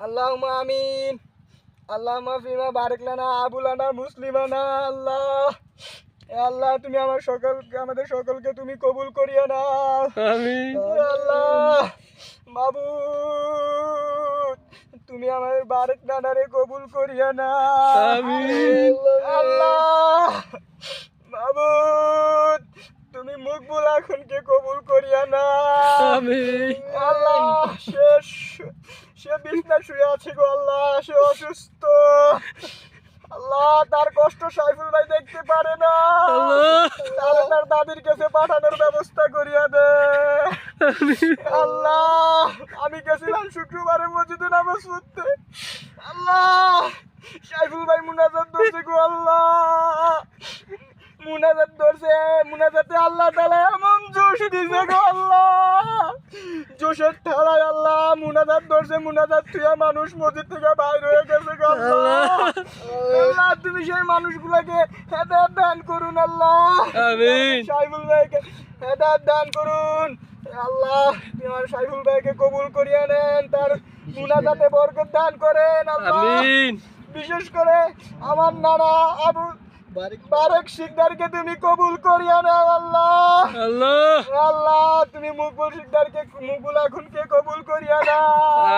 আল্লাহুম্মা আমিন। আল্লাহুম্মা ফিমা বারিক লানা আবুলানা মুসলিমানা। আল্লাহ, এ আল্লাহ, তুমি আমাদের সকলকে তুমি কবুল করিয়া নাও। আমিন। এ আল্লাহ, মাবুদ, তুমি আমাদের বারিক নানারে কবুল করিয়া নাও। আমিন। আল্লাহ, মাবুদ, তুমি মকবুল এখনকে কবুল করিয়া নাও। আমিন। আল্লাহ, সে বিছনা শুয়ে আছে গো আল্লাহ, সে অসুস্থ। আল্লাহ, তার কষ্ট সাইফুল ভাই দেখতে পারে না। আল্লাহ। তাহলে তার দাদির কাছে পাঠানোর ব্যবস্থা করিয়া দে। আল্লাহ, আমি গেছিলাম শুক্রবারে মসজিদে নামাজ পড়তে। আল্লাহ, সাইফুল ভাই মুনাজাত ধরছে গো আল্লাহ, মুনাজাত ধরছে। মুনাজাতে আল্লাহ তাআলা এমন জোশ দিছে গো আল্লাহ, জোশের ঠেলায় আল্লাহ মুনাজাত ধরছে। মুনাজাত থুয়া মানুষ মসজিদ থেকে বাইর হয়ে গেছে গো আল্লাহ। আল্লাহ, তুমি সেই মানুষগুলোকে হেদায়েত দান করুন আল্লাহ। আমিন। সাইফুল ভাইকে হেদায়েত দান করুন আল্লাহ। তোমার সাইফুল ভাইকে কবুল করিয়া নেন, তার মুনাজাতে বরকত দান করেন আল্লাহ। আমিন। বিশেষ করে আমার নানা আবু বারেক শিকদারকে তুমি কবুল করিয়া নাও আল্লাহ। আল্লাহ। আল্লাহ, তুমি মুকবুল শিকদারকে, মুকবুল এখনকে কবুল করিয়া নাও।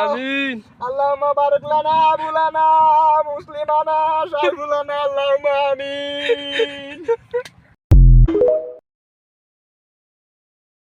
আমিন। আল্লাহুম্মা বারিক লানা আবুলানা মুসলিমানা সাইফুলানা। আল্লাহুম্মা আমিন।